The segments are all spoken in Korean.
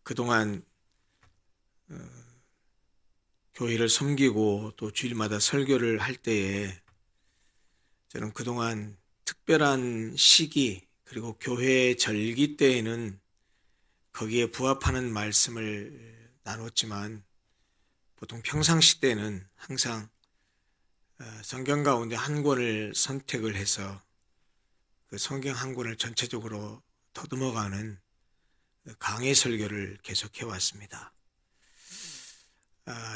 그동안 교회를 섬기고 또 주일마다 설교를 할 때에 저는 그동안 특별한 시기 그리고 교회 절기 때에는 거기에 부합하는 말씀을 나눴지만 보통 평상시 때는 항상 성경 가운데 한 권을 선택을 해서 그 성경 한 권을 전체적으로 더듬어가는 강해 설교를 계속해 왔습니다.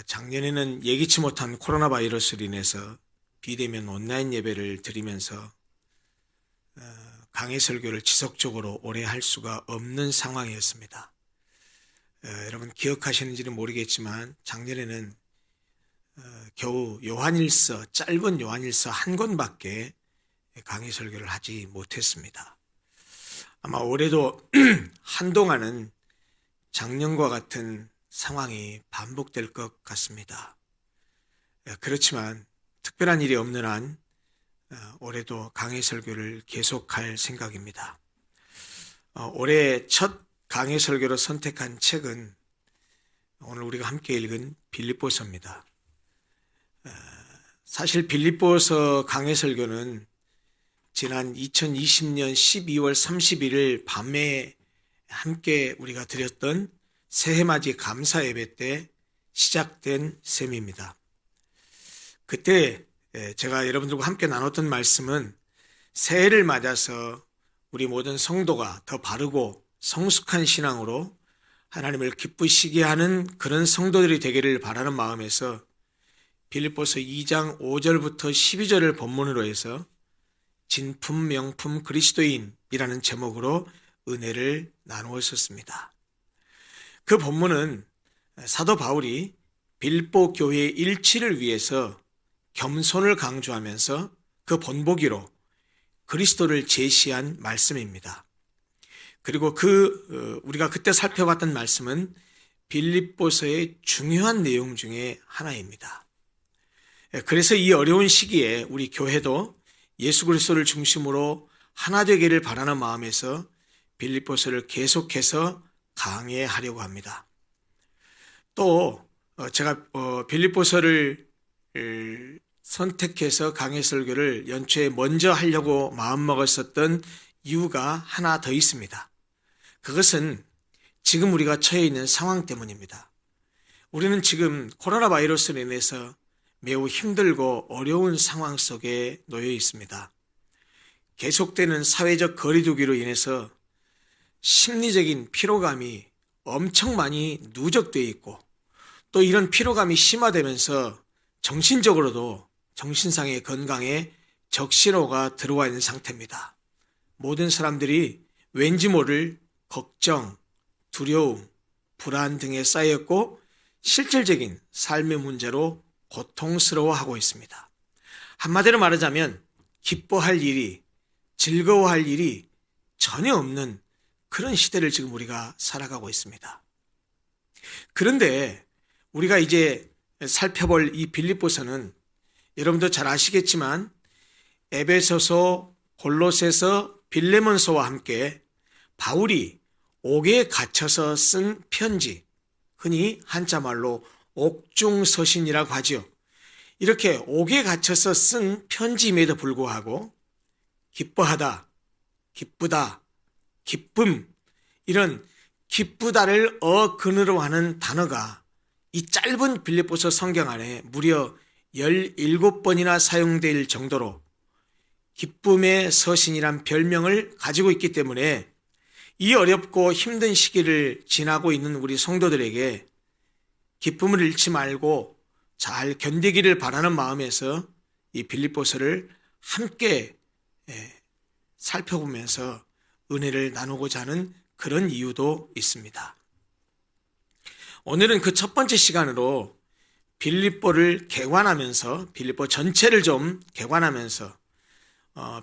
작년에는 예기치 못한 코로나 바이러스로 인해서 비대면 온라인 예배를 드리면서 강해 설교를 지속적으로 오래 할 수가 없는 상황이었습니다. 여러분 기억하시는지는 모르겠지만 작년에는 겨우 요한일서, 짧은 요한일서 한 권밖에 강해 설교를 하지 못했습니다. 아마 올해도 한동안은 작년과 같은 상황이 반복될 것 같습니다. 그렇지만 특별한 일이 없는 한 올해도 강해 설교를 계속할 생각입니다. 올해 첫 강해 설교로 선택한 책은 오늘 우리가 함께 읽은 빌립보서입니다. 사실 빌립보서 강해 설교는 지난 2020년 12월 31일 밤에 함께 우리가 드렸던 새해맞이 감사 예배 때 시작된 셈입니다. 그때 제가 여러분들과 함께 나눴던 말씀은 새해를 맞아서 우리 모든 성도가 더 바르고 성숙한 신앙으로 하나님을 기쁘시게 하는 그런 성도들이 되기를 바라는 마음에서 빌립보서 2장 5절부터 12절을 본문으로 해서 진품 명품 그리스도인이라는 제목으로 은혜를 나누었었습니다. 그 본문은 사도 바울이 빌립보 교회의 일치를 위해서 겸손을 강조하면서 그 본보기로 그리스도를 제시한 말씀입니다. 그리고 우리가 그때 살펴봤던 말씀은 빌립보서의 중요한 내용 중에 하나입니다. 그래서 이 어려운 시기에 우리 교회도 예수 그리스도를 중심으로 하나 되기를 바라는 마음에서 빌립보서를 계속해서 강해하려고 합니다. 또 제가 빌립보서를 선택해서 강해 설교를 연초에 먼저 하려고 마음먹었었던 이유가 하나 더 있습니다. 그것은 지금 우리가 처해 있는 상황 때문입니다. 우리는 지금 코로나 바이러스로 인해서 매우 힘들고 어려운 상황 속에 놓여 있습니다. 계속되는 사회적 거리두기로 인해서 심리적인 피로감이 엄청 많이 누적되어 있고 또 이런 피로감이 심화되면서 정신적으로도 정신상의 건강에 적신호가 들어와 있는 상태입니다. 모든 사람들이 왠지 모를 걱정, 두려움, 불안 등에 쌓였고 실질적인 삶의 문제로 고통스러워하고 있습니다. 한마디로 말하자면 기뻐할 일이, 즐거워할 일이 전혀 없는 그런 시대를 지금 우리가 살아가고 있습니다. 그런데 우리가 이제 살펴볼 이 빌립보서는 여러분도 잘 아시겠지만 에베소서, 골로새서, 빌레몬서와 함께 바울이 옥에 갇혀서 쓴 편지, 흔히 한자말로 옥중서신이라고 하죠. 이렇게 옥에 갇혀서 쓴 편지임에도 불구하고 기뻐하다, 기쁘다, 기쁨, 이런 기쁘다를 어근으로 하는 단어가 이 짧은 빌립보서 성경 안에 무려 17번이나 사용될 정도로 기쁨의 서신이란 별명을 가지고 있기 때문에 이 어렵고 힘든 시기를 지나고 있는 우리 성도들에게 기쁨을 잃지 말고 잘 견디기를 바라는 마음에서 이 빌립보서를 함께 살펴보면서 은혜를 나누고자 하는 그런 이유도 있습니다. 오늘은 그 첫 번째 시간으로 빌립보를 개관하면서 빌립보 전체를 좀 개관하면서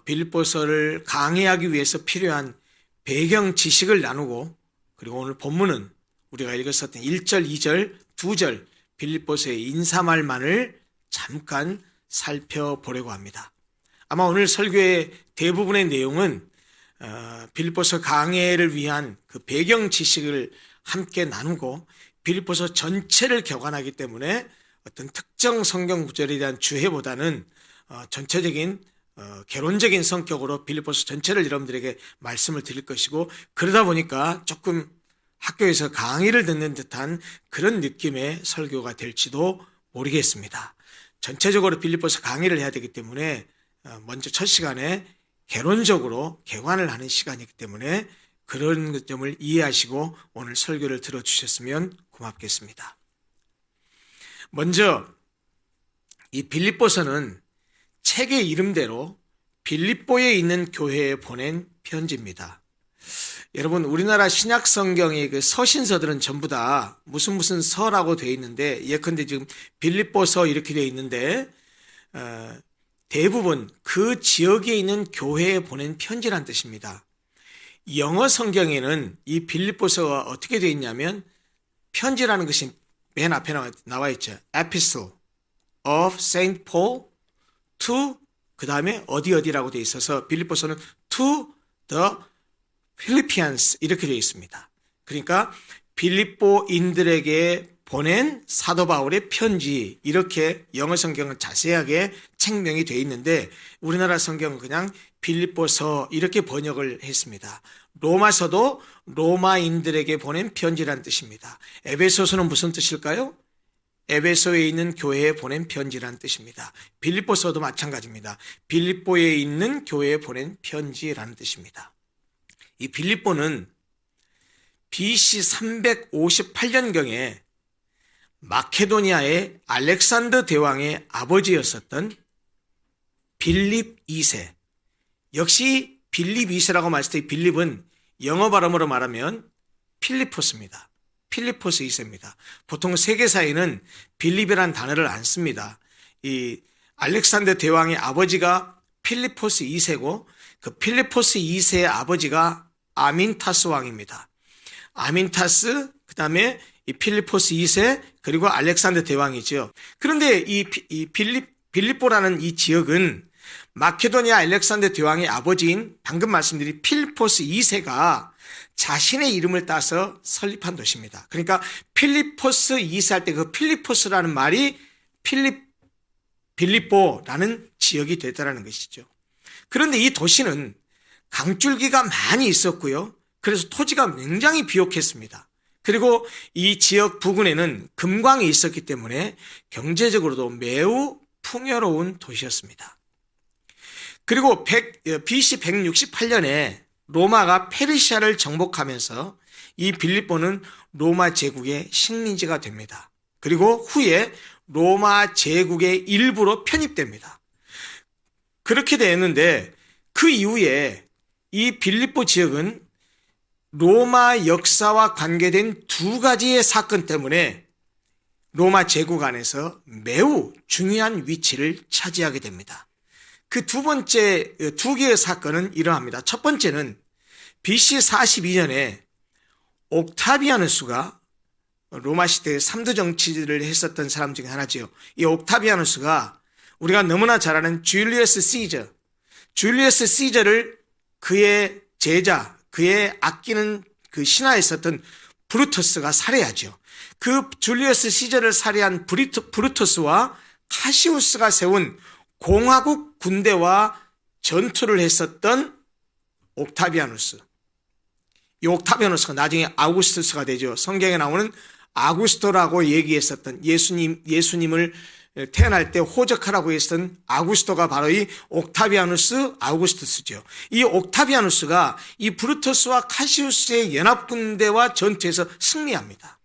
빌립보서를 강해하기 위해서 필요한 배경 지식을 나누고 그리고 오늘 본문은 우리가 읽었었던 1절, 2절, 2절 빌립보서의 인사말만을 잠깐 살펴보려고 합니다. 아마 오늘 설교의 대부분의 내용은 빌립보서 강해를 위한 그 배경 지식을 함께 나누고 빌립보서 전체를 격안하기 때문에 어떤 특정 성경 구절에 대한 주해보다는 전체적인 개론적인 성격으로 빌립보서 전체를 여러분들에게 말씀을 드릴 것이고, 그러다 보니까 조금 학교에서 강의를 듣는 듯한 그런 느낌의 설교가 될지도 모르겠습니다. 전체적으로 빌립보서 강의를 해야 되기 때문에 먼저 첫 시간에 개론적으로 개관을 하는 시간이기 때문에 그런 점을 이해하시고 오늘 설교를 들어주셨으면 고맙겠습니다. 먼저 이 빌립보서는 책의 이름대로 빌립보에 있는 교회에 보낸 편지입니다. 여러분, 우리나라 신약 성경의 그 서신서들은 전부 다 무슨 서라고 되어 있는데, 예컨대 지금 빌립보서 이렇게 되어 있는데 대부분 그 지역에 있는 교회에 보낸 편지란 뜻입니다. 영어 성경에는 이 빌립보서가 어떻게 되어 있냐면, 편지라는 것이 맨 앞에 나와 있죠. Epistle of Saint Paul to 그 다음에 어디라고 되어 있어서 빌립보서는 to the Philippians 이렇게 되어 있습니다. 그러니까 빌립보인들에게 보낸 사도 바울의 편지, 이렇게 영어 성경은 자세하게 책명이 되어 있는데 우리나라 성경은 그냥 빌립보서 이렇게 번역을 했습니다. 로마서도 로마인들에게 보낸 편지란 뜻입니다. 에베소서는 무슨 뜻일까요? 에베소에 있는 교회에 보낸 편지란 뜻입니다. 빌립보서도 마찬가지입니다. 빌립보에 있는 교회에 보낸 편지라는 뜻입니다. 이 빌립보는 BC 358년경에 마케도니아의 알렉산더 대왕의 아버지였었던 빌립 2세, 역시 빌립 2세라고 말했을 때 빌립은 영어 발음으로 말하면 필리포스입니다. 필리포스 2세입니다. 보통 세계사에는 빌립이라는 단어를 안 씁니다. 이 알렉산더 대왕의 아버지가 필리포스 2세고 그 필리포스 2세의 아버지가 아민타스 왕입니다. 아민타스, 그 다음에 이 필리포스 2세, 그리고 알렉산더 대왕이죠. 그런데 이 빌립보라는 이 지역은 마케도니아 알렉산더 대왕의 아버지인 방금 말씀드린 필리포스 2세가 자신의 이름을 따서 설립한 도시입니다. 그러니까 필리포스 2세 할 때 그 필리포스라는 말이 빌립보라는 지역이 됐다는 것이죠. 그런데 이 도시는 강줄기가 많이 있었고요. 그래서 토지가 굉장히 비옥했습니다. 그리고 이 지역 부근에는 금광이 있었기 때문에 경제적으로도 매우 풍요로운 도시였습니다. 그리고 BC 168년에 로마가 페르시아를 정복하면서 이 빌립보는 로마 제국의 식민지가 됩니다. 그리고 후에 로마 제국의 일부로 편입됩니다. 그렇게 되었는데 그 이후에 이 빌립보 지역은 로마 역사와 관계된 두 가지의 사건 때문에 로마 제국 안에서 매우 중요한 위치를 차지하게 됩니다. 그 두 개의 사건은 이러합니다. 첫 번째는 BC 42년에 옥타비아누스가 로마 시대의 3대 정치를 했었던 사람 중에 하나죠. 이 옥타비아누스가 우리가 너무나 잘 아는 줄리어스 시저를 그의 제자, 그의 아끼는 그 신하에 있었던 브루터스가 살해하죠. 그 줄리어스 시저를 살해한 브루터스와 카시우스가 세운 공화국 군대와 전투를 했었던 옥타비아누스. 이 옥타비아누스가 나중에 아우구스투스가 되죠. 성경에 나오는 아구스토라고 얘기했었던 예수님을 태어날 때 호적하라고 했던 아구스토가 바로 이 옥타비아누스 아우구스투스죠. 이 옥타비아누스가 이 브루터스와 카시우스의 연합군대와 전투에서 승리합니다.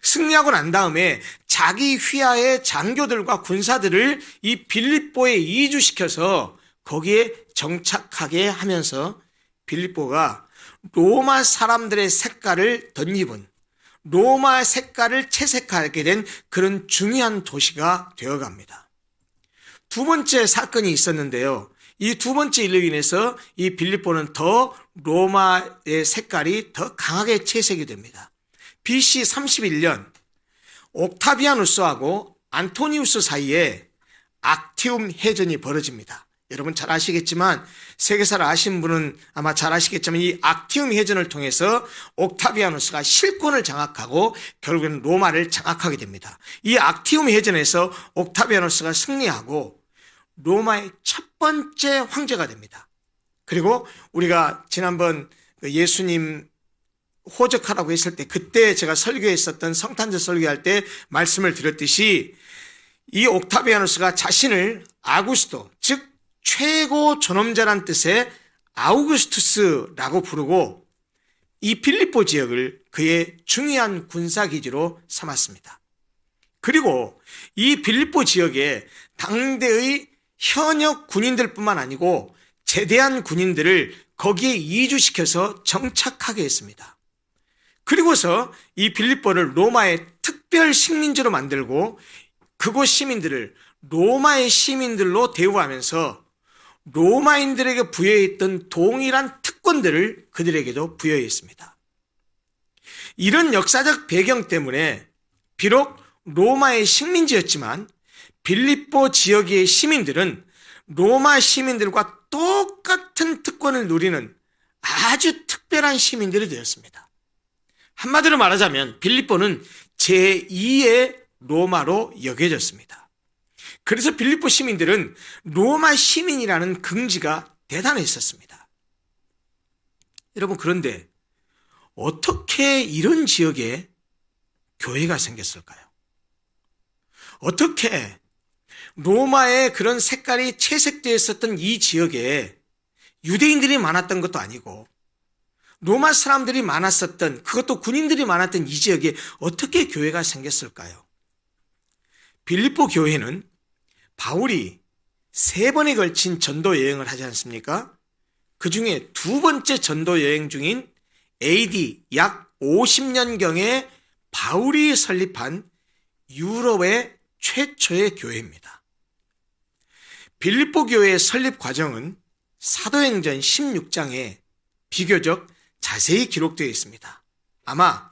승리하고 난 다음에 자기 휘하의 장교들과 군사들을 이 빌립보에 이주시켜서 거기에 정착하게 하면서 빌립보가 로마 사람들의 색깔을 덧입은, 로마 색깔을 채색하게 된 그런 중요한 도시가 되어갑니다. 두 번째 사건이 있었는데요. 이 두 번째 일로 인해서 이 빌립보는 더 로마의 색깔이 더 강하게 채색이 됩니다. BC 31년 옥타비아누스하고 안토니우스 사이에 악티움 해전이 벌어집니다. 여러분 잘 아시겠지만, 세계사를 아시는 분은 아마 잘 아시겠지만, 이 악티움 해전을 통해서 옥타비아누스가 실권을 장악하고 결국에는 로마를 장악하게 됩니다. 이 악티움 해전에서 옥타비아누스가 승리하고 로마의 첫 번째 황제가 됩니다. 그리고 우리가 지난번 예수님 호적하라고 했을 때, 그때 제가 설교했었던 성탄절 설교할 때 말씀을 드렸듯이, 이 옥타비아누스가 자신을 아구스토, 즉 최고 존엄자란 뜻의 아우구스투스라고 부르고 이 빌립보 지역을 그의 중요한 군사기지로 삼았습니다. 그리고 이 빌립보 지역에 당대의 현역 군인들뿐만 아니고 제대한 군인들을 거기에 이주시켜서 정착하게 했습니다. 그리고서 이 빌립보를 로마의 특별 식민지로 만들고 그곳 시민들을 로마의 시민들로 대우하면서 로마인들에게 부여했던 동일한 특권들을 그들에게도 부여했습니다. 이런 역사적 배경 때문에 비록 로마의 식민지였지만 빌립보 지역의 시민들은 로마 시민들과 똑같은 특권을 누리는 아주 특별한 시민들이 되었습니다. 한마디로 말하자면 빌립보는 제2의 로마로 여겨졌습니다. 그래서 빌립보 시민들은 로마 시민이라는 긍지가 대단했었습니다. 여러분, 그런데 어떻게 이런 지역에 교회가 생겼을까요? 어떻게 로마의 그런 색깔이 채색되어 있었던 이 지역에 유대인들이 많았던 것도 아니고 로마 사람들이 많았었던, 그것도 군인들이 많았던 이 지역에 어떻게 교회가 생겼을까요? 빌립보 교회는 바울이 3번에 걸친 전도 여행을 하지 않습니까? 그 중에 두 번째 전도 여행 중인 AD 약 50년경에 바울이 설립한 유럽의 최초의 교회입니다. 빌립보 교회의 설립 과정은 사도행전 16장에 비교적 자세히 기록되어 있습니다. 아마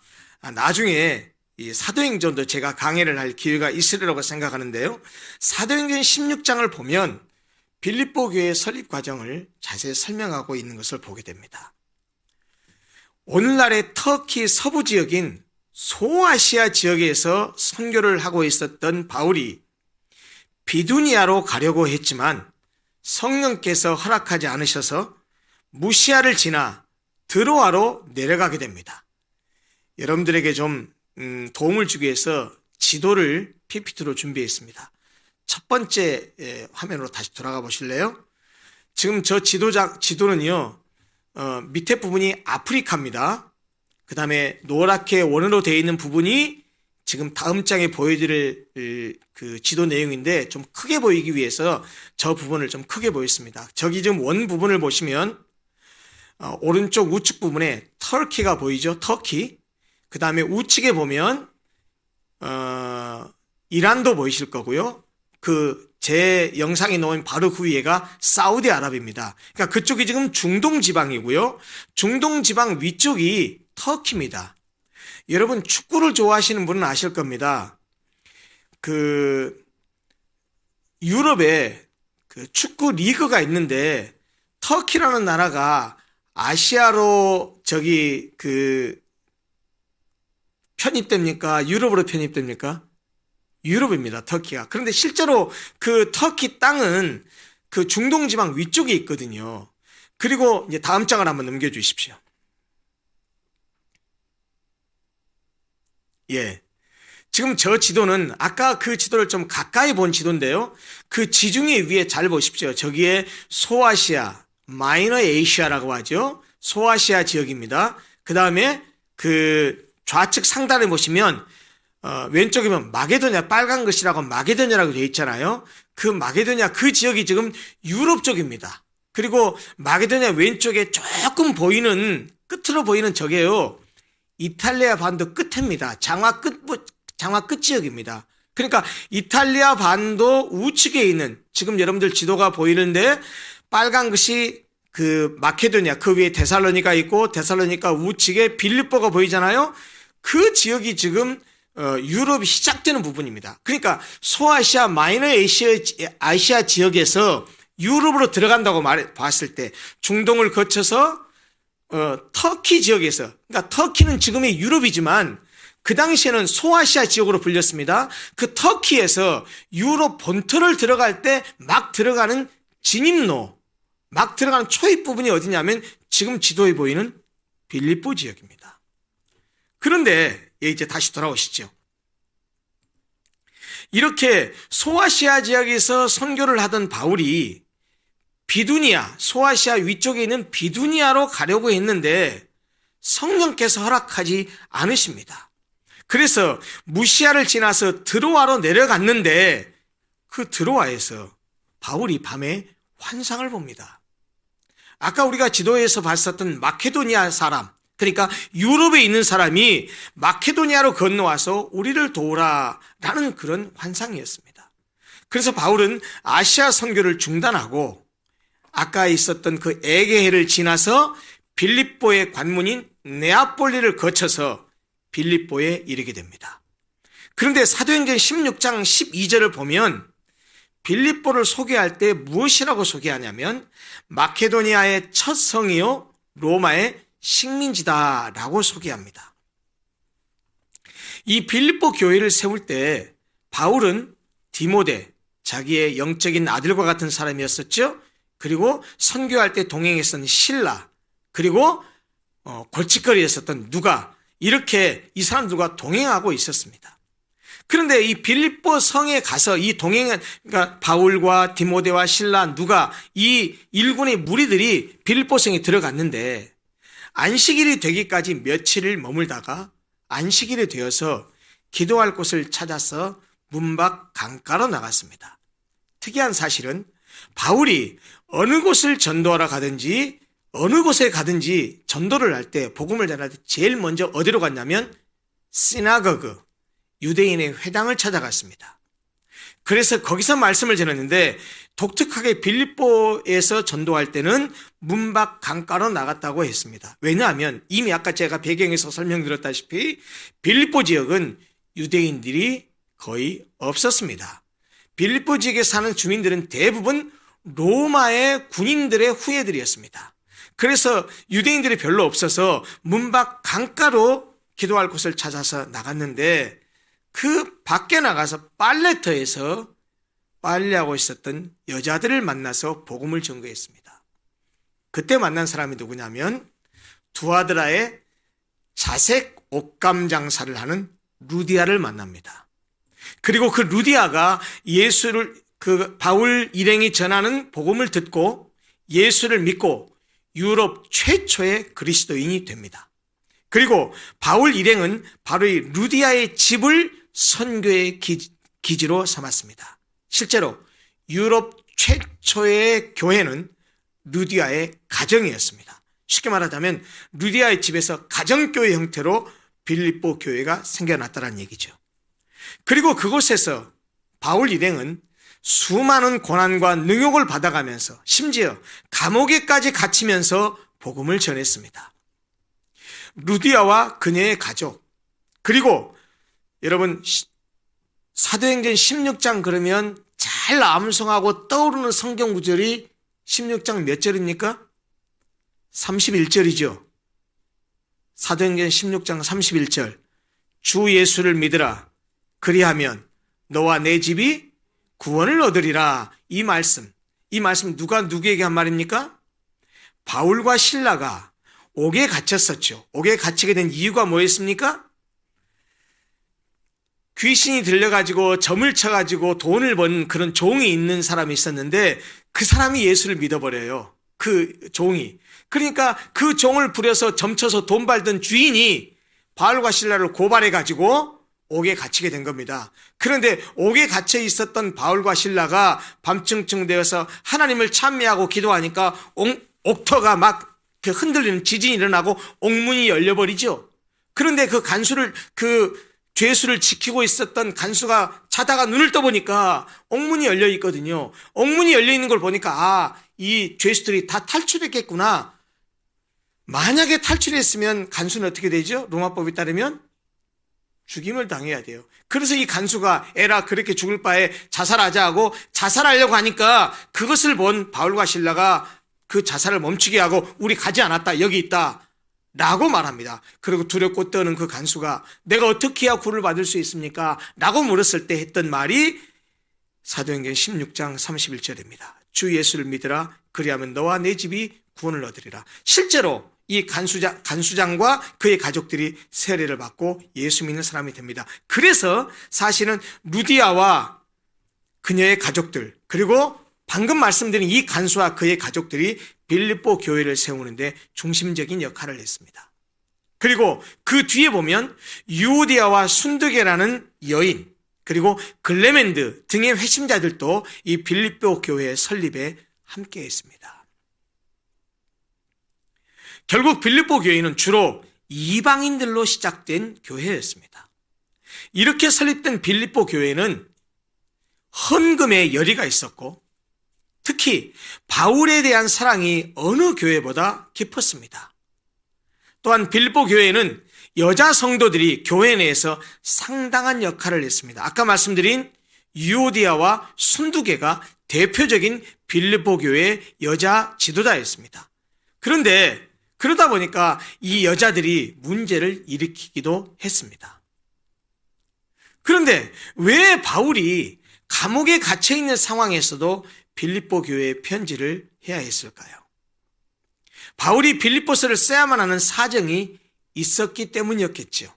나중에 이 사도행전도 제가 강해를 할 기회가 있으리라고 생각하는데요. 사도행전 16장을 보면 빌립보 교회의 설립 과정을 자세히 설명하고 있는 것을 보게 됩니다. 오늘날의 터키 서부 지역인 소아시아 지역에서 선교를 하고 있었던 바울이 비두니아로 가려고 했지만 성령께서 허락하지 않으셔서 무시아를 지나 드로아로 내려가게 됩니다. 여러분들에게 좀 도움을 주기 위해서 지도를 PPT로 준비했습니다. 첫 번째 화면으로 다시 돌아가 보실래요? 지금 저 지도는요, 밑에 부분이 아프리카입니다. 그 다음에 노랗게 원으로 되어 있는 부분이 지금 다음 장에 보여드릴 그 지도 내용인데 좀 크게 보이기 위해서 저 부분을 좀 크게 보였습니다. 저기 지금 원 부분을 보시면 오른쪽 우측 부분에 터키가 보이죠? 터키. 그 다음에 우측에 보면 이란도 보이실 거고요. 제 영상에 놓은 바로 그 위에가 사우디아라비아입니다. 그러니까 그쪽이 지금 중동 지방이고요. 중동 지방 위쪽이 터키입니다. 여러분 축구를 좋아하시는 분은 아실 겁니다. 유럽에 축구 리그가 있는데 터키라는 나라가 아시아로 편입됩니까? 유럽으로 편입됩니까? 유럽입니다, 터키가. 그런데 실제로 그 터키 땅은 그 중동 지방 위쪽에 있거든요. 그리고 이제 다음 장을 한번 넘겨주십시오. 예. 지금 저 지도는 아까 그 지도를 좀 가까이 본 지도인데요. 그 지중해 위에 잘 보십시오. 저기에 소아시아, 마이너 에이시아라고 하죠. 소아시아 지역입니다. 그 다음에 그 좌측 상단에 보시면 왼쪽에 보면 마게도냐, 빨간 글씨라고 마게도냐라고 되어 있잖아요. 그 마게도냐 그 지역이 지금 유럽 쪽입니다. 그리고 마게도냐 왼쪽에 조금 보이는 끝으로 보이는 저게요, 이탈리아 반도 끝입니다. 장화 끝 지역입니다. 그러니까 이탈리아 반도 우측에 있는, 지금 여러분들 지도가 보이는데 빨간 것이 그 마케도니아, 그 위에 데살로니가 있고 데살로니가 우측에 빌립보가 보이잖아요. 그 지역이 지금 유럽이 시작되는 부분입니다. 그러니까 소아시아, 마이너 아시아 지역에서 유럽으로 들어간다고 봤을 때 중동을 거쳐서 터키 지역에서, 그러니까 터키는 지금의 유럽이지만 그 당시에는 소아시아 지역으로 불렸습니다. 그 터키에서 유럽 본토를 들어갈 때 막 들어가는 진입로, 막 들어가는 초입 부분이 어디냐면 지금 지도에 보이는 빌립보 지역입니다. 그런데 이제 다시 돌아오시죠. 이렇게 소아시아 지역에서 선교를 하던 바울이 비두니아, 소아시아 위쪽에 있는 비두니아로 가려고 했는데 성령께서 허락하지 않으십니다. 그래서 무시아를 지나서 드로아로 내려갔는데 그 드로아에서 바울이 밤에 환상을 봅니다. 아까 우리가 지도에서 봤었던 마케도니아 사람, 그러니까 유럽에 있는 사람이 마케도니아로 건너와서 우리를 도우라라는 그런 환상이었습니다. 그래서 바울은 아시아 선교를 중단하고 아까 있었던 그 에게해를 지나서 빌립보의 관문인 네아폴리를 거쳐서 빌립보에 이르게 됩니다. 그런데 사도행전 16장 12절을 보면 빌립보를 소개할 때 무엇이라고 소개하냐면 마케도니아의 첫 성이요 로마의 식민지다라고 소개합니다. 이 빌립보 교회를 세울 때 바울은 디모데, 자기의 영적인 아들과 같은 사람이었었죠. 그리고 선교할 때 동행했던 실라, 그리고 골칫거리였었던 누가, 이렇게 이 사람들과 동행하고 있었습니다. 그런데 이 빌립보 성에 가서 이 그러니까 바울과 디모데와 실라, 누가, 이 일군의 무리들이 빌립보 성에 들어갔는데 안식일이 되기까지 며칠을 머물다가 안식일이 되어서 기도할 곳을 찾아서 문 밖 강가로 나갔습니다. 특이한 사실은 바울이 어느 곳을 전도하러 가든지 어느 곳에 가든지 전도를 할 때, 복음을 전할 때 제일 먼저 어디로 갔냐면 시나거그, 유대인의 회당을 찾아갔습니다. 그래서 거기서 말씀을 전했는데 독특하게 빌립보에서 전도할 때는 문 밖 강가로 나갔다고 했습니다. 왜냐하면 이미 아까 제가 배경에서 설명드렸다시피 빌립보 지역은 유대인들이 거의 없었습니다. 빌립보 지역에 사는 주민들은 대부분 로마의 군인들의 후예들이었습니다. 그래서 유대인들이 별로 없어서 문 밖 강가로 기도할 곳을 찾아서 나갔는데 그 밖에 나가서 빨래터에서 빨래하고 있었던 여자들을 만나서 복음을 전거했습니다. 그때 만난 사람이 누구냐면 두아드라의 자색 옷감 장사를 하는 루디아를 만납니다. 그리고 그 루디아가 바울 일행이 전하는 복음을 듣고 예수를 믿고 유럽 최초의 그리스도인이 됩니다. 그리고 바울 일행은 바로 이 루디아의 집을 선교의 기지로 삼았습니다. 실제로 유럽 최초의 교회는 루디아의 가정이었습니다. 쉽게 말하자면 루디아의 집에서 가정교회 형태로 빌립보 교회가 생겨났다는 얘기죠. 그리고 그곳에서 바울 일행은 수많은 고난과 능욕을 받아가면서 심지어 감옥에까지 갇히면서 복음을 전했습니다. 루디아와 그녀의 가족, 그리고 여러분 사도행전 16장 그러면 잘 암송하고 떠오르는 성경 구절이 16장 몇 절입니까? 31절이죠. 사도행전 16장 31절. 주 예수를 믿으라. 그리하면 너와 내 집이 구원을 얻으리라. 이 말씀 누가 누구에게 한 말입니까? 바울과 실라가 옥에 갇혔었죠. 옥에 갇히게 된 이유가 뭐였습니까? 귀신이 들려가지고 점을 쳐가지고 돈을 번 그런 종이 있는 사람이 있었는데 그 사람이 예수를 믿어버려요. 그 종이. 그러니까 그 종을 부려서 점쳐서 돈 벌던 주인이 바울과 실라를 고발해가지고 옥에 갇히게 된 겁니다. 그런데 옥에 갇혀 있었던 바울과 실라가 밤중쯤 되어서 하나님을 찬미하고 기도하니까 옥터가 막 흔들리는 지진이 일어나고 옥문이 열려버리죠. 그런데 그 죄수를 지키고 있었던 간수가 자다가 눈을 떠보니까 옥문이 열려 있거든요. 옥문이 열려 있는 걸 보니까 이 죄수들이 다 탈출했겠구나. 만약에 탈출했으면 간수는 어떻게 되죠? 로마법에 따르면 죽임을 당해야 돼요. 그래서 이 간수가 에라 그렇게 죽을 바에 자살하자 하고 자살하려고 하니까 그것을 본 바울과 실라가 그 자살을 멈추게 하고 우리 가지 않았다. 여기 있다. 라고 말합니다. 그리고 두렵고 떠는 그 간수가 내가 어떻게 해야 구원을 받을 수 있습니까? 라고 물었을 때 했던 말이 사도행전 16장 31절입니다. 주 예수를 믿으라. 그리하면 너와 내 집이 구원을 얻으리라. 실제로 이 간수장과 그의 가족들이 세례를 받고 예수 믿는 사람이 됩니다. 그래서 사실은 루디아와 그녀의 가족들 그리고 방금 말씀드린 이 간수와 그의 가족들이 빌립보 교회를 세우는데 중심적인 역할을 했습니다. 그리고 그 뒤에 보면 유오디아와 순두계라는 여인 그리고 글레멘드 등의 회심자들도 이 빌립보 교회 설립에 함께했습니다. 결국 빌립보 교회는 주로 이방인들로 시작된 교회였습니다. 이렇게 설립된 빌립보 교회는 헌금의 열의가 있었고 특히 바울에 대한 사랑이 어느 교회보다 깊었습니다. 또한 빌립보 교회는 여자 성도들이 교회 내에서 상당한 역할을 했습니다. 아까 말씀드린 유오디아와 순두계가 대표적인 빌립보 교회의 여자 지도자였습니다. 그런데 그러다 보니까 이 여자들이 문제를 일으키기도 했습니다. 그런데 왜 바울이 감옥에 갇혀 있는 상황에서도 빌립보 교회에 편지를 해야 했을까요? 바울이 빌립보서를 써야만 하는 사정이 있었기 때문이었겠죠.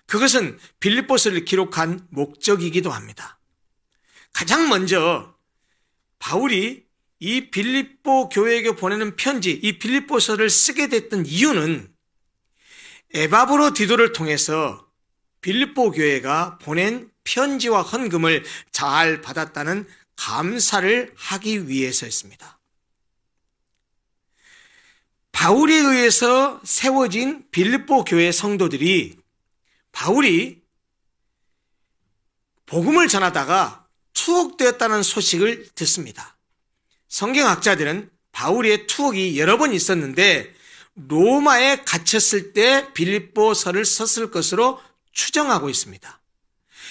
그것은 빌립보서를 기록한 목적이기도 합니다. 가장 먼저 바울이 이 빌립보 교회에게 보내는 편지, 이 빌립보서를 쓰게 됐던 이유는 에바브로디도를 통해서 빌립보 교회가 보낸 편지와 헌금을 잘 받았다는 감사를 하기 위해서였습니다. 바울에 의해서 세워진 빌립보 교회 성도들이 바울이 복음을 전하다가 투옥되었다는 소식을 듣습니다. 성경학자들은 바울의 투옥이 여러 번 있었는데 로마에 갇혔을 때 빌립보서를 썼을 것으로 추정하고 있습니다.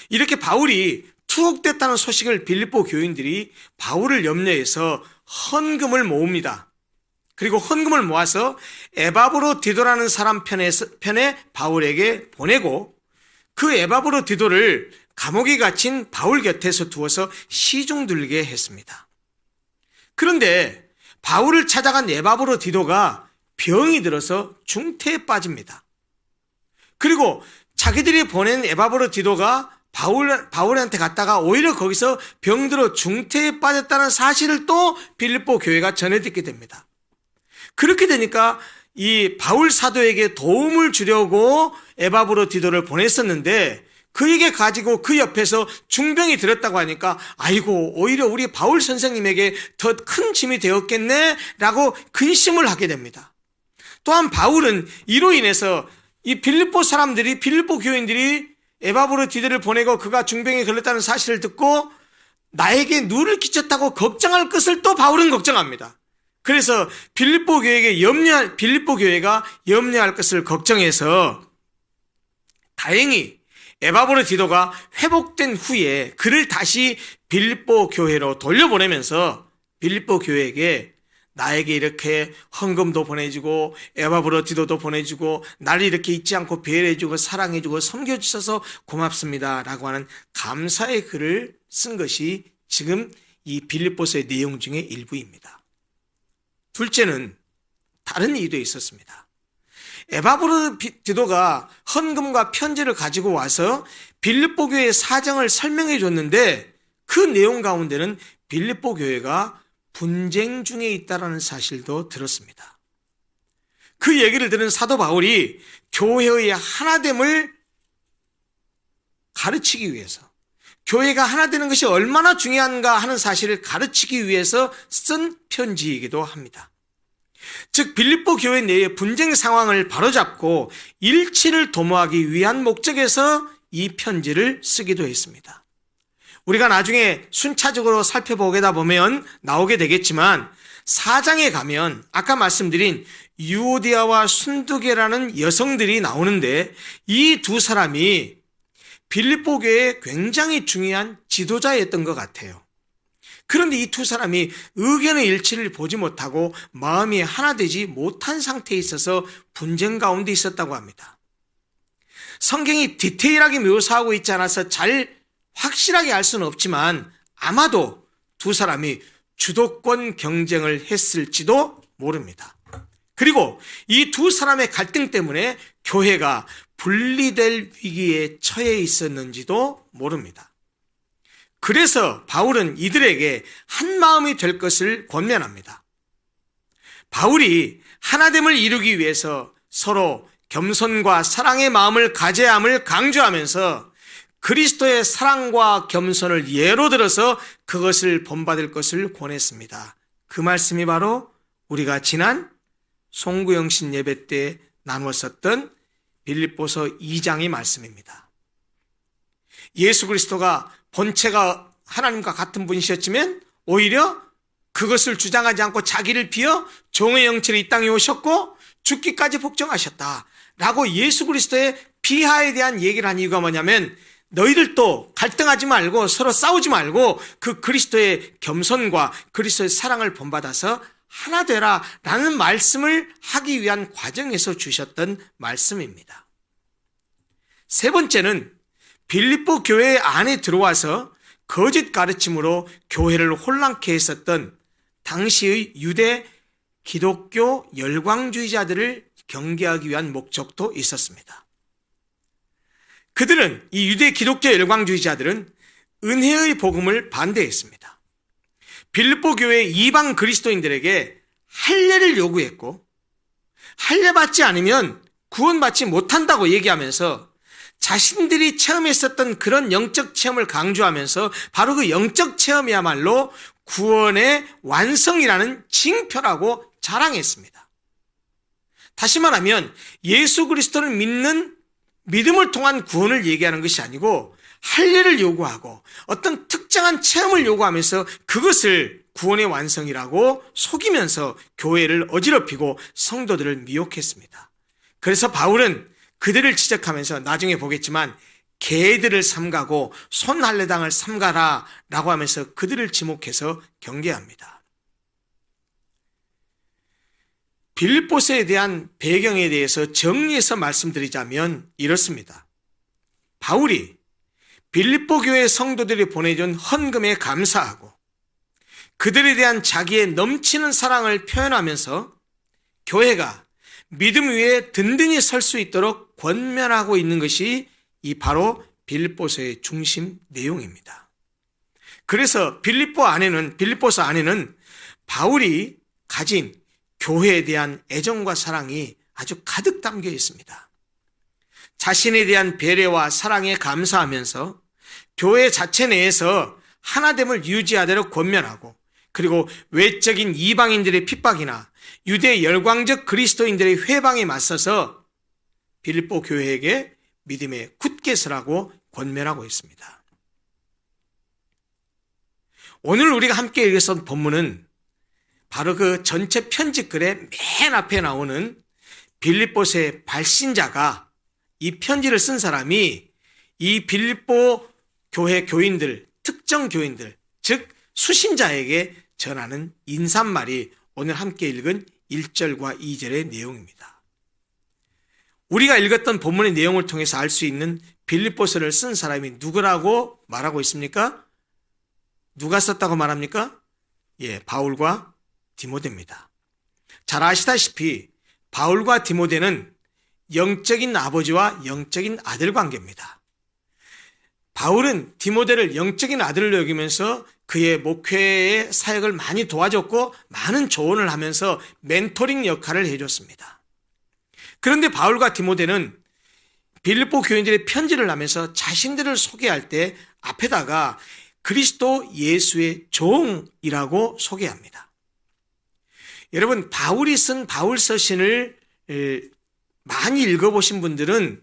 이렇게 바울이 투옥됐다는 소식을 빌립보 교인들이 바울을 염려해서 헌금을 모읍니다. 그리고 헌금을 모아서 에바브로디도라는 사람 편에 바울에게 보내고 그 에바브로디도를 감옥에 갇힌 바울 곁에서 두어서 시중 들게 했습니다. 그런데 바울을 찾아간 에바브로디도가 병이 들어서 중태에 빠집니다. 그리고 자기들이 보낸 에바브로디도가 바울한테 갔다가 오히려 거기서 병들어 중태에 빠졌다는 사실을 또 빌립보 교회가 전해 듣게 됩니다. 그렇게 되니까 이 바울 사도에게 도움을 주려고 에바브로디도를 보냈었는데 그에게 가지고 그 옆에서 중병이 들었다고 하니까 아이고 오히려 우리 바울 선생님에게 더 큰 짐이 되었겠네 라고 근심을 하게 됩니다. 또한 바울은 이로 인해서 이 빌립보 교인들이 에바브로디도를 보내고 그가 중병에 걸렸다는 사실을 듣고 나에게 누를 끼쳤다고 걱정할 것을 또 바울은 걱정합니다. 그래서 빌립보 교회가 염려할 것을 걱정해서 다행히 에바브로디도가 회복된 후에 그를 다시 빌립보 교회로 돌려보내면서 빌립보 교회에게 나에게 이렇게 헌금도 보내주고 에바브로디도도 보내주고 나를 이렇게 잊지 않고 배려해주고 사랑해주고 섬겨주셔서 고맙습니다 라고 하는 감사의 글을 쓴 것이 지금 이 빌립보서의 내용 중에 일부입니다. 둘째는 다른 이유도 있었습니다. 에바브로디도가 헌금과 편지를 가지고 와서 빌립보 교회의 사정을 설명해 줬는데 그 내용 가운데는 빌립보 교회가 분쟁 중에 있다는 사실도 들었습니다. 그 얘기를 들은 사도 바울이 교회의 하나됨을 가르치기 위해서 교회가 하나 되는 것이 얼마나 중요한가 하는 사실을 가르치기 위해서 쓴 편지이기도 합니다. 즉 빌립보 교회 내의 분쟁 상황을 바로잡고 일치를 도모하기 위한 목적에서 이 편지를 쓰기도 했습니다. 우리가 나중에 순차적으로 살펴보게다 보면 나오게 되겠지만 4장에 가면 아까 말씀드린 유오디아와 순두계라는 여성들이 나오는데 이 두 사람이 빌립보 교회의 굉장히 중요한 지도자였던 것 같아요. 그런데 이 두 사람이 의견의 일치를 보지 못하고 마음이 하나 되지 못한 상태에 있어서 분쟁 가운데 있었다고 합니다. 성경이 디테일하게 묘사하고 있지 않아서 잘 확실하게 알 수는 없지만 아마도 두 사람이 주도권 경쟁을 했을지도 모릅니다. 그리고 이 두 사람의 갈등 때문에 교회가 분리될 위기에 처해 있었는지도 모릅니다. 그래서 바울은 이들에게 한 마음이 될 것을 권면합니다. 바울이 하나됨을 이루기 위해서 서로 겸손과 사랑의 마음을 가져야 함을 강조하면서 그리스도의 사랑과 겸손을 예로 들어서 그것을 본받을 것을 권했습니다. 그 말씀이 바로 우리가 지난 송구영신 예배 때 나누었었던 빌립보서 2장의 말씀입니다. 예수 그리스도가 본체가 하나님과 같은 분이셨지만 오히려 그것을 주장하지 않고 자기를 비어 종의 형체로 이 땅에 오셨고 죽기까지 복종하셨다라고 예수 그리스도의 비하에 대한 얘기를 한 이유가 뭐냐면 너희들도 갈등하지 말고 서로 싸우지 말고 그 그리스도의 겸손과 그리스도의 사랑을 본받아서 하나 되라 라는 말씀을 하기 위한 과정에서 주셨던 말씀입니다. 세 번째는 빌립보 교회 안에 들어와서 거짓 가르침으로 교회를 혼란케 했었던 당시의 유대 기독교 열광주의자들을 경계하기 위한 목적도 있었습니다. 그들은 이 유대 기독교 열광주의자들은 은혜의 복음을 반대했습니다. 빌립보 교회 이방 그리스도인들에게 할례를 요구했고 할례 받지 않으면 구원받지 못한다고 얘기하면서 자신들이 체험했었던 그런 영적 체험을 강조하면서 바로 그 영적 체험이야말로 구원의 완성이라는 징표라고 자랑했습니다. 다시 말하면 예수 그리스도를 믿는 믿음을 통한 구원을 얘기하는 것이 아니고 할례를 요구하고 어떤 특정한 체험을 요구하면서 그것을 구원의 완성이라고 속이면서 교회를 어지럽히고 성도들을 미혹했습니다. 그래서 바울은 그들을 지적하면서 나중에 보겠지만 개들을 삼가고 손할례당을 삼가라 라고 하면서 그들을 지목해서 경계합니다. 빌립보서에 대한 배경에 대해서 정리해서 말씀드리자면 이렇습니다. 바울이 빌립보 교회 성도들이 보내준 헌금에 감사하고 그들에 대한 자기의 넘치는 사랑을 표현하면서 교회가 믿음 위에 든든히 설 수 있도록 권면하고 있는 것이 이 바로 빌립보서의 중심 내용입니다. 그래서 빌립보서 안에는 바울이 가진 교회에 대한 애정과 사랑이 아주 가득 담겨 있습니다. 자신에 대한 배려와 사랑에 감사하면서 교회 자체 내에서 하나됨을 유지하도록 권면하고 그리고 외적인 이방인들의 핍박이나 유대 열광적 그리스도인들의 회방에 맞서서 빌립보 교회에게 믿음에 굳게 서라고 권면하고 있습니다. 오늘 우리가 함께 읽었던 본문은 바로 그 전체 편지글의 맨 앞에 나오는 빌립보서의 발신자가 이 편지를 쓴 사람이 이 빌립보 교회 교인들, 특정 교인들, 즉 수신자에게 전하는 인사말이 오늘 함께 읽은 1절과 2절의 내용입니다. 우리가 읽었던 본문의 내용을 통해서 알 수 있는 빌립보서를 쓴 사람이 누구라고 말하고 있습니까? 누가 썼다고 말합니까? 바울과 디모데입니다. 잘 아시다시피 바울과 디모데는 영적인 아버지와 영적인 아들 관계입니다. 바울은 디모데를 영적인 아들로 여기면서 그의 목회의 사역을 많이 도와줬고 많은 조언을 하면서 멘토링 역할을 해줬습니다. 그런데 바울과 디모데는 빌립보 교인들의 편지를 하면서 자신들을 소개할 때 앞에다가 그리스도 예수의 종이라고 소개합니다. 여러분, 바울이 쓴 바울서신을 많이 읽어보신 분들은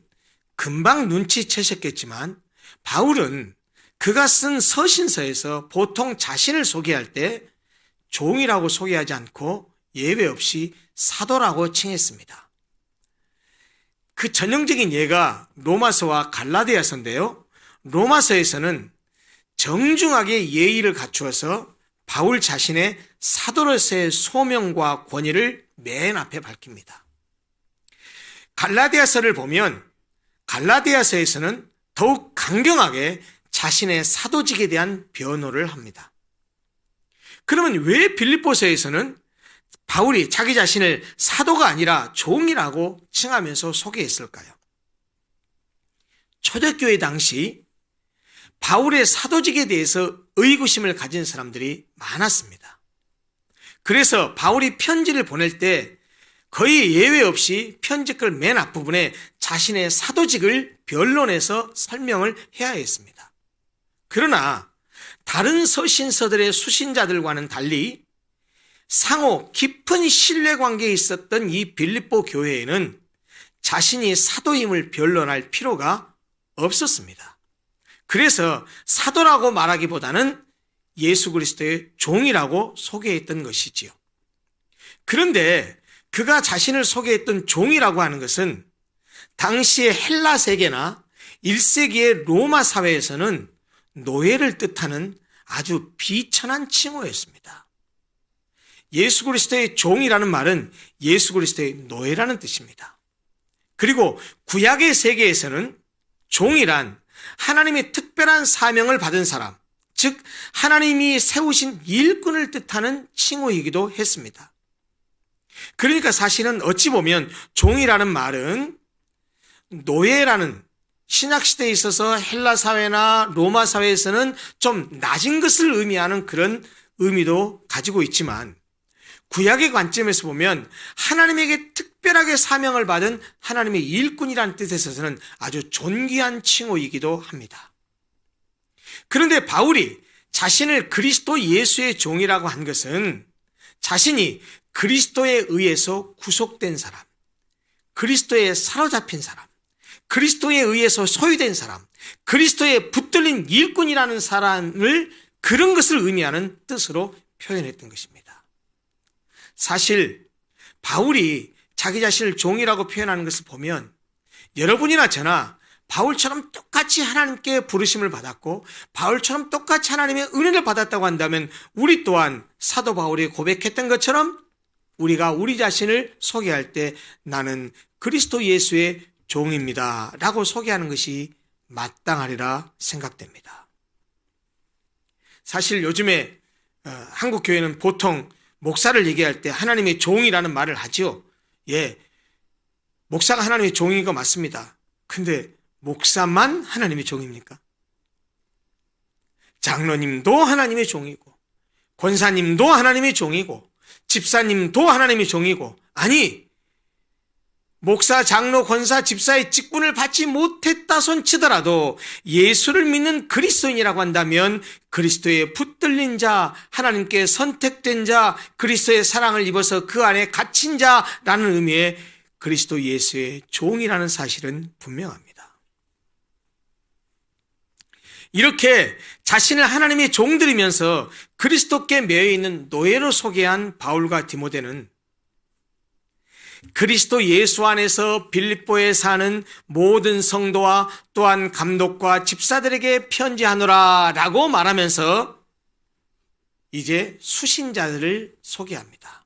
금방 눈치채셨겠지만 바울은 그가 쓴 서신서에서 보통 자신을 소개할 때 종이라고 소개하지 않고 예외 없이 사도라고 칭했습니다. 그 전형적인 예가 로마서와 갈라디아서인데요. 로마서에서는 정중하게 예의를 갖추어서 바울 자신의 사도로서의 소명과 권위를 맨 앞에 밝힙니다. 갈라디아서를 보면 갈라디아서에서는 더욱 강경하게 자신의 사도직에 대한 변호를 합니다. 그러면 왜 빌립보서에서는 바울이 자기 자신을 사도가 아니라 종이라고 칭하면서 소개했을까요? 초대교회 당시 바울의 사도직에 대해서 의구심을 가진 사람들이 많았습니다. 그래서 바울이 편지를 보낼 때 거의 예외 없이 편지글 맨 앞부분에 자신의 사도직을 변론해서 설명을 해야 했습니다. 그러나 다른 서신서들의 수신자들과는 달리 상호 깊은 신뢰관계에 있었던 이 빌립보 교회에는 자신이 사도임을 변론할 필요가 없었습니다. 그래서 사도라고 말하기보다는 예수 그리스도의 종이라고 소개했던 것이지요. 그런데 그가 자신을 소개했던 종이라고 하는 것은 당시의 헬라 세계나 1세기의 로마 사회에서는 노예를 뜻하는 아주 비천한 칭호였습니다. 예수 그리스도의 종이라는 말은 예수 그리스도의 노예라는 뜻입니다. 그리고 구약의 세계에서는 종이란 하나님의 특별한 사명을 받은 사람, 즉 하나님이 세우신 일꾼을 뜻하는 칭호이기도 했습니다. 그러니까 사실은 어찌 보면 종이라는 말은 노예라는 신약시대에 있어서 헬라 사회나 로마 사회에서는 좀 낮은 것을 의미하는 그런 의미도 가지고 있지만 구약의 관점에서 보면 하나님에게 특별하게 사명을 받은 하나님의 일꾼이라는 뜻에서는 아주 존귀한 칭호이기도 합니다. 그런데 바울이 자신을 그리스도 예수의 종이라고 한 것은 자신이 그리스도에 의해서 구속된 사람, 그리스도에 사로잡힌 사람, 그리스도에 의해서 소유된 사람, 그리스도에 붙들린 일꾼이라는 사람을 그런 것을 의미하는 뜻으로 표현했던 것입니다. 사실 바울이 자기 자신을 종이라고 표현하는 것을 보면 여러분이나 저나 바울처럼 똑같이 하나님께 부르심을 받았고 바울처럼 똑같이 하나님의 은혜를 받았다고 한다면 우리 또한 사도 바울이 고백했던 것처럼 우리가 우리 자신을 소개할 때 나는 그리스도 예수의 종입니다 라고 소개하는 것이 마땅하리라 생각됩니다. 사실 요즘에 한국 교회는 보통 목사를 얘기할 때 하나님의 종이라는 말을 하죠. 예, 목사가 하나님의 종인 거 맞습니다. 근데 목사만 하나님의 종입니까? 장로님도 하나님의 종이고 권사님도 하나님의 종이고 집사님도 하나님의 종이고 아니 목사, 장로, 권사, 집사의 직분을 받지 못했다 손치더라도 예수를 믿는 그리스도인이라고 한다면 그리스도에 붙들린 자, 하나님께 선택된 자, 그리스도의 사랑을 입어서 그 안에 갇힌 자라는 의미의 그리스도 예수의 종이라는 사실은 분명합니다. 이렇게 자신을 하나님의 종들이면서 그리스도께 매여있는 노예로 소개한 바울과 디모데는 그리스도 예수 안에서 빌립보에 사는 모든 성도와 또한 감독과 집사들에게 편지하노라 라고 말하면서 이제 수신자들을 소개합니다.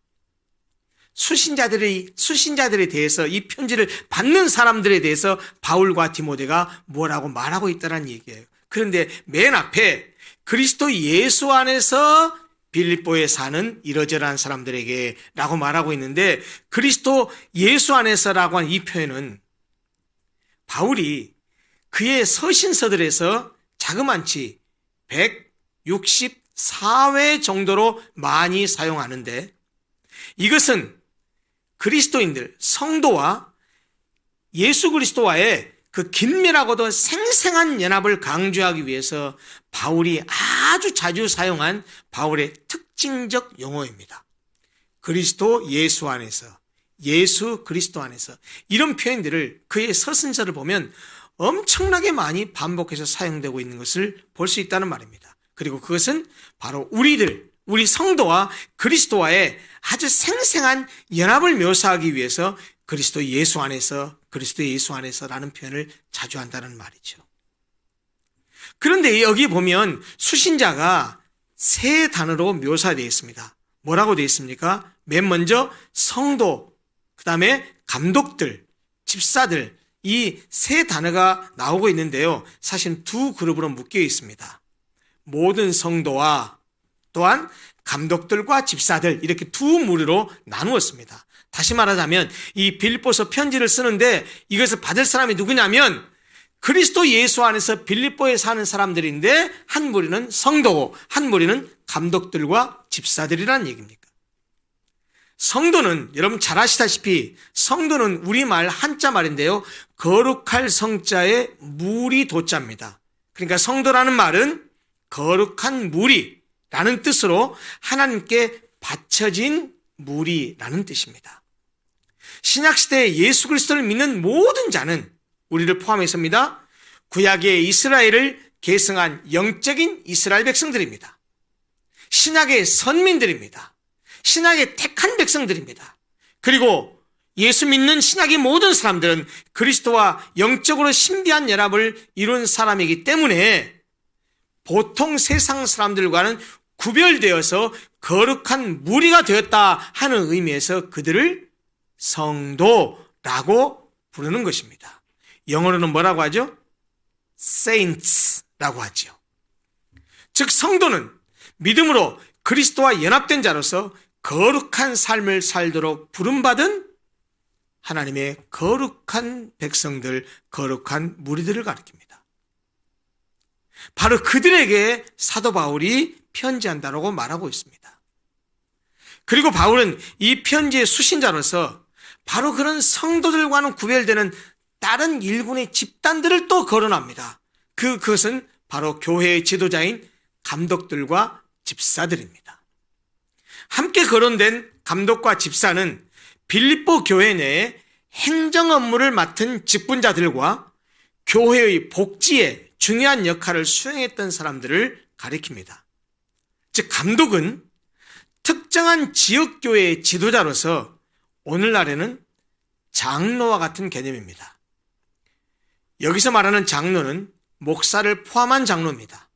수신자들에 대해서 이 편지를 받는 사람들에 대해서 바울과 디모데가 뭐라고 말하고 있다는 얘기예요. 그런데 맨 앞에 그리스도 예수 안에서 빌립보에 사는 이러저러한 사람들에게 라고 말하고 있는데 그리스도 예수 안에서라고 하는 이 표현은 바울이 그의 서신서들에서 자그만치 164회 정도로 많이 사용하는데 이것은 그리스도인들, 성도와 예수 그리스도와의 그 긴밀하고도 생생한 연합을 강조하기 위해서 바울이 아주 자주 사용한 바울의 특징적 용어입니다. 그리스도 예수 안에서, 예수 그리스도 안에서 이런 표현들을 그의 서신서를 보면 엄청나게 많이 반복해서 사용되고 있는 것을 볼 수 있다는 말입니다. 그리고 그것은 바로 우리 성도와 그리스도와의 아주 생생한 연합을 묘사하기 위해서 그리스도 예수 안에서, 그리스도 예수 안에서라는 표현을 자주 한다는 말이죠. 그런데 여기 보면 수신자가 세 단어로 묘사되어 있습니다. 뭐라고 되어 있습니까? 맨 먼저 성도, 그 다음에 감독들, 집사들, 이 세 단어가 나오고 있는데요. 사실 두 그룹으로 묶여 있습니다. 모든 성도와 또한 감독들과 집사들, 이렇게 두 무리로 나누었습니다. 다시 말하자면 이 빌립보서 편지를 쓰는데 이것을 받을 사람이 누구냐면 그리스도 예수 안에서 빌립보에 사는 사람들인데 한 무리는 성도고 한 무리는 감독들과 집사들이라는 얘기입니다. 성도는 여러분 잘 아시다시피 성도는 우리말 한자 말인데요. 거룩할 성자의 무리 도자입니다. 그러니까 성도라는 말은 거룩한 무리라는 뜻으로 하나님께 바쳐진 무리라는 뜻입니다. 신약시대에 예수 그리스도를 믿는 모든 자는 우리를 포함해서입니다. 구약의 이스라엘을 계승한 영적인 이스라엘 백성들입니다. 신약의 선민들입니다. 신약의 택한 백성들입니다. 그리고 예수 믿는 신약의 모든 사람들은 그리스도와 영적으로 신비한 연합을 이룬 사람이기 때문에 보통 세상 사람들과는 구별되어서 거룩한 무리가 되었다 하는 의미에서 그들을 성도라고 부르는 것입니다. 영어로는 뭐라고 하죠? saints라고 하죠. 즉 성도는 믿음으로 그리스도와 연합된 자로서 거룩한 삶을 살도록 부름받은 하나님의 거룩한 백성들, 거룩한 무리들을 가리킵니다. 바로 그들에게 사도 바울이 편지한다라고 말하고 있습니다. 그리고 바울은 이 편지의 수신자로서 바로 그런 성도들과는 구별되는 다른 일군의 집단들을 또 거론합니다. 그것은 바로 교회의 지도자인 감독들과 집사들입니다. 함께 거론된 감독과 집사는 빌립보 교회 내에 행정 업무를 맡은 직분자들과 교회의 복지에 중요한 역할을 수행했던 사람들을 가리킵니다. 즉 감독은 특정한 지역교회의 지도자로서 오늘날에는 장로와 같은 개념입니다. 여기서 말하는 장로는 목사를 포함한 장로입니다.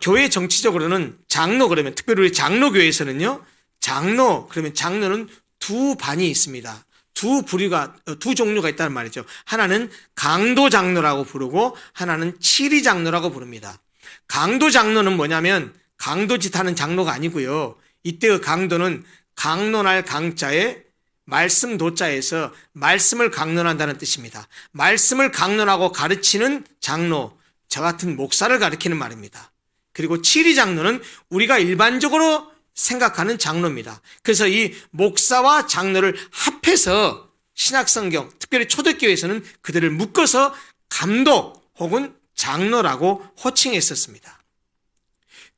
교회 정치적으로는 장로 그러면 특별히 우리 장로교회에서는요, 장로 그러면 장로는 두 반이 있습니다. 두 종류가 있다는 말이죠. 하나는 강도 장로라고 부르고 하나는 치리 장로라고 부릅니다. 강도 장로는 뭐냐면 강도짓 하는 장로가 아니고요. 이때의 강도는 강론할 강자에 말씀 도자에서 말씀을 강론한다는 뜻입니다. 말씀을 강론하고 가르치는 장로, 저 같은 목사를 가리키는 말입니다. 그리고 치리 장로는 우리가 일반적으로 생각하는 장로입니다. 그래서 이 목사와 장로를 합해서 신약성경, 특별히 초대교회에서는 그들을 묶어서 감독 혹은 장로라고 호칭했었습니다.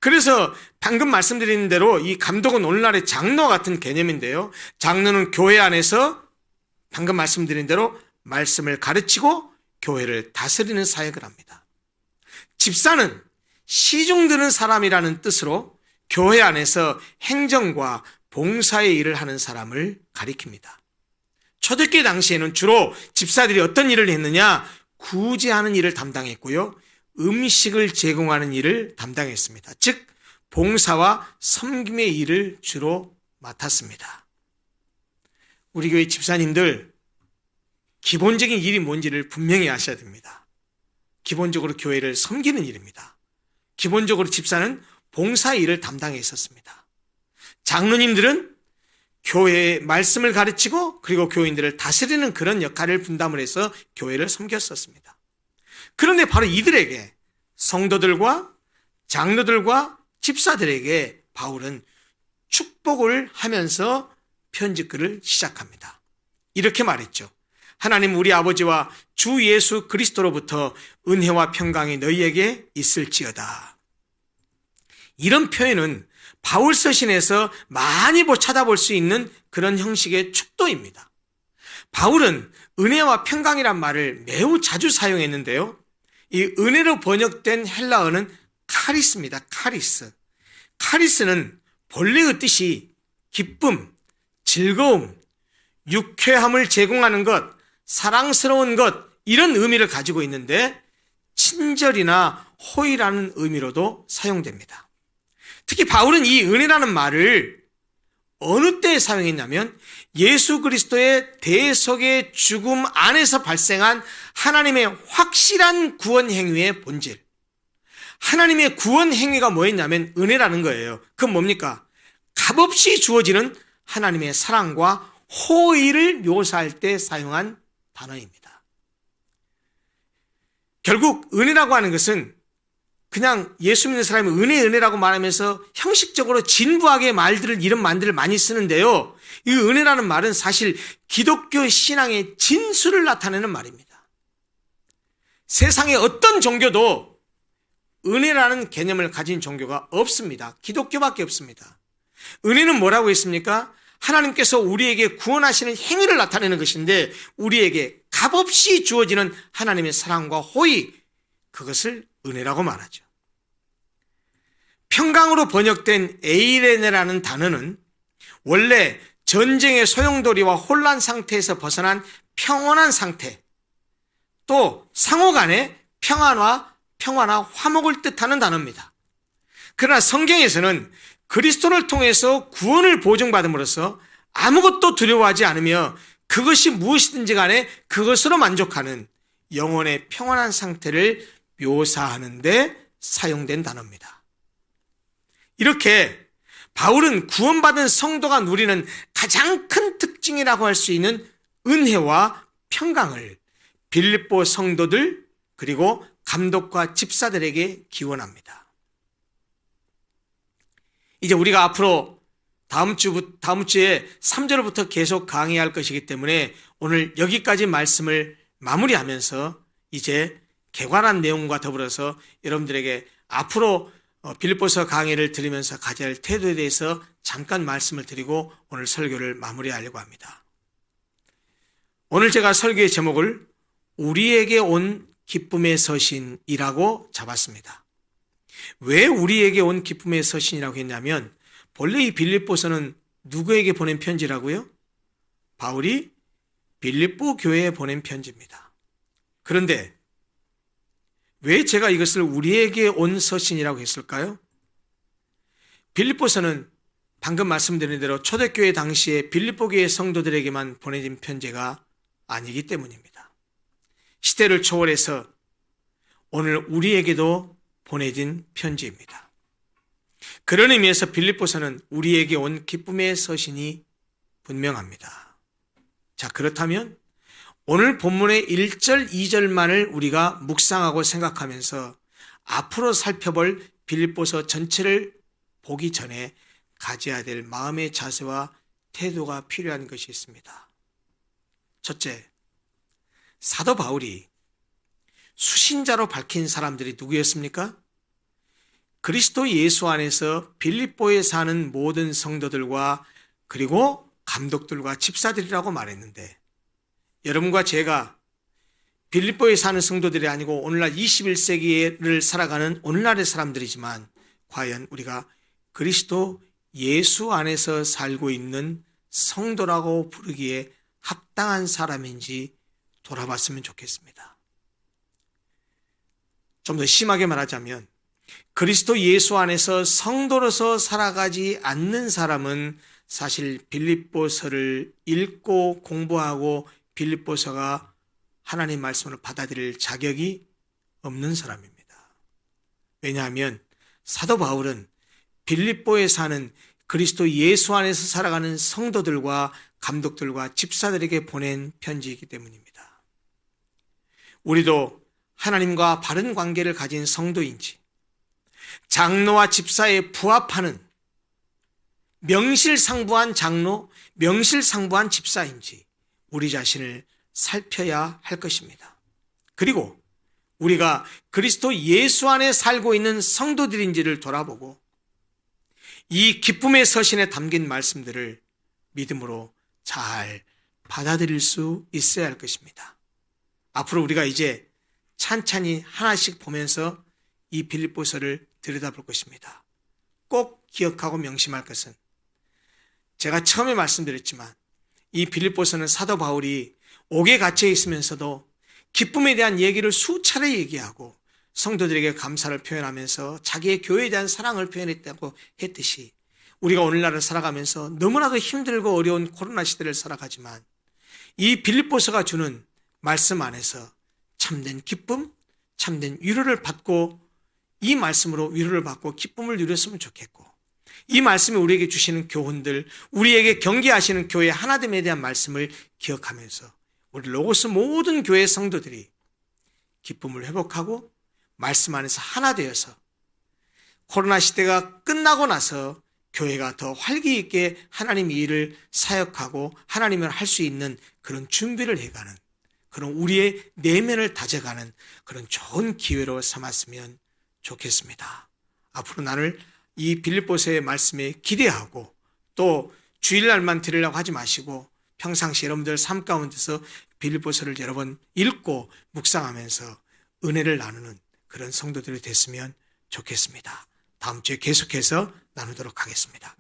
그래서 방금 말씀드린 대로 이 감독은 오늘날의 장로 같은 개념인데요. 장로는 교회 안에서 방금 말씀드린 대로 말씀을 가르치고 교회를 다스리는 사역을 합니다. 집사는 시중 드는 사람이라는 뜻으로 교회 안에서 행정과 봉사의 일을 하는 사람을 가리킵니다. 초대교회 당시에는 주로 집사들이 어떤 일을 했느냐? 구제하는 일을 담당했고요. 음식을 제공하는 일을 담당했습니다. 즉 봉사와 섬김의 일을 주로 맡았습니다. 우리 교회 집사님들 기본적인 일이 뭔지를 분명히 아셔야 됩니다. 기본적으로 교회를 섬기는 일입니다. 기본적으로 집사는 봉사 일을 담당해 있었습니다. 장로님들은 교회의 말씀을 가르치고 그리고 교인들을 다스리는 그런 역할을 분담을 해서 교회를 섬겼었습니다. 그런데 바로 이들에게 성도들과 장로들과 집사들에게 바울은 축복을 하면서 편지글을 시작합니다. 이렇게 말했죠. 하나님 우리 아버지와 주 예수 그리스도로부터 은혜와 평강이 너희에게 있을지어다. 이런 표현은 바울 서신에서 많이 찾아볼 수 있는 그런 형식의 축도입니다. 바울은 은혜와 평강이란 말을 매우 자주 사용했는데요. 이 은혜로 번역된 헬라어는 카리스입니다. 카리스. 카리스는 본래의 뜻이 기쁨, 즐거움, 유쾌함을 제공하는 것, 사랑스러운 것 이런 의미를 가지고 있는데 친절이나 호의라는 의미로도 사용됩니다. 특히 바울은 이 은혜라는 말을 어느 때에 사용했냐면 예수 그리스도의 대속의 죽음 안에서 발생한 하나님의 확실한 구원 행위의 본질. 하나님의 구원 행위가 뭐였냐면 은혜라는 거예요. 그건 뭡니까? 값없이 주어지는 하나님의 사랑과 호의를 묘사할 때 사용한 단어입니다. 결국 은혜라고 하는 것은 그냥 예수 믿는 사람이 은혜라고 말하면서 형식적으로 진부하게 이런 말들을 많이 쓰는데요. 이 은혜라는 말은 사실 기독교 신앙의 진수를 나타내는 말입니다. 세상의 어떤 종교도 은혜라는 개념을 가진 종교가 없습니다. 기독교밖에 없습니다. 은혜는 뭐라고 했습니까? 하나님께서 우리에게 구원하시는 행위를 나타내는 것인데 우리에게 값없이 주어지는 하나님의 사랑과 호의, 그것을 은혜라고 말하죠. 평강으로 번역된 에이레네라는 단어는 원래 전쟁의 소용돌이와 혼란 상태에서 벗어난 평온한 상태, 또 상호 간의 평화나 화목을 뜻하는 단어입니다. 그러나 성경에서는 그리스도를 통해서 구원을 보증받음으로써 아무것도 두려워하지 않으며 그것이 무엇이든지 간에 그것으로 만족하는 영혼의 평안한 상태를 묘사하는 데 사용된 단어입니다. 이렇게 바울은 구원받은 성도가 누리는 가장 큰 특징이라고 할 수 있는 은혜와 평강을 빌립보 성도들 그리고 감독과 집사들에게 기원합니다. 이제 우리가 앞으로 다음 주에 3절부터 계속 강의할 것이기 때문에 오늘 여기까지 말씀을 마무리하면서 이제 개관한 내용과 더불어서 여러분들에게 앞으로 빌립보서 강의를 들으면서 가져야 할 태도에 대해서 잠깐 말씀을 드리고 오늘 설교를 마무리하려고 합니다. 오늘 제가 설교의 제목을 우리에게 온 기쁨의 서신이라고 잡았습니다. 왜 우리에게 온 기쁨의 서신이라고 했냐면 본래 이 빌립보서는 누구에게 보낸 편지라고요? 바울이 빌립보 교회에 보낸 편지입니다. 그런데 왜 제가 이것을 우리에게 온 서신이라고 했을까요? 빌립보서는 방금 말씀드린 대로 초대교회 당시에 빌립보 교회 성도들에게만 보내진 편지가 아니기 때문입니다. 시대를 초월해서 오늘 우리에게도 보내진 편지입니다. 그런 의미에서 빌립보서는 우리에게 온 기쁨의 서신이 분명합니다. 자, 그렇다면 오늘 본문의 1절, 2절만을 우리가 묵상하고 생각하면서 앞으로 살펴볼 빌립보서 전체를 보기 전에 가져야 될 마음의 자세와 태도가 필요한 것이 있습니다. 첫째, 사도 바울이 수신자로 밝힌 사람들이 누구였습니까? 그리스도 예수 안에서 빌립보에 사는 모든 성도들과 그리고 감독들과 집사들이라고 말했는데 여러분과 제가 빌립보에 사는 성도들이 아니고 오늘날 21세기를 살아가는 오늘날의 사람들이지만 과연 우리가 그리스도 예수 안에서 살고 있는 성도라고 부르기에 합당한 사람인지 돌아봤으면 좋겠습니다. 좀 더 심하게 말하자면 그리스도 예수 안에서 성도로서 살아가지 않는 사람은 사실 빌립보서를 읽고 공부하고 빌립보서가 하나님 말씀을 받아들일 자격이 없는 사람입니다. 왜냐하면 사도 바울은 빌립보에 사는 그리스도 예수 안에서 살아가는 성도들과 감독들과 집사들에게 보낸 편지이기 때문입니다. 우리도 하나님과 바른 관계를 가진 성도인지 장로와 집사에 부합하는 명실상부한 장로, 명실상부한 집사인지 우리 자신을 살펴야 할 것입니다. 그리고 우리가 그리스도 예수 안에 살고 있는 성도들인지를 돌아보고 이 기쁨의 서신에 담긴 말씀들을 믿음으로 잘 받아들일 수 있어야 할 것입니다. 앞으로 우리가 이제 찬찬히 하나씩 보면서 이 빌립보서를 들여다볼 것입니다. 꼭 기억하고 명심할 것은 제가 처음에 말씀드렸지만 이 빌립보서는 사도 바울이 옥에 갇혀 있으면서도 기쁨에 대한 얘기를 수차례 얘기하고 성도들에게 감사를 표현하면서 자기의 교회에 대한 사랑을 표현했다고 했듯이 우리가 오늘날을 살아가면서 너무나도 힘들고 어려운 코로나 시대를 살아가지만 이 빌립보서가 주는 말씀 안에서 참된 기쁨, 참된 위로를 받고 이 말씀으로 위로를 받고 기쁨을 누렸으면 좋겠고 이 말씀이 우리에게 주시는 교훈들, 우리에게 경계하시는 교회 하나됨에 대한 말씀을 기억하면서 우리 로고스 모든 교회 성도들이 기쁨을 회복하고 말씀 안에서 하나 되어서 코로나 시대가 끝나고 나서 교회가 더 활기 있게 하나님의 일을 사역하고 하나님을 할 수 있는 그런 준비를 해가는 그런 우리의 내면을 다져가는 그런 좋은 기회로 삼았으면 좋겠습니다. 앞으로 나를 이 빌립보서의 말씀에 기대하고 또 주일날만 들으려고 하지 마시고 평상시 여러분들 삶 가운데서 빌립보서를 여러 번 읽고 묵상하면서 은혜를 나누는 그런 성도들이 됐으면 좋겠습니다. 다음 주에 계속해서 나누도록 하겠습니다.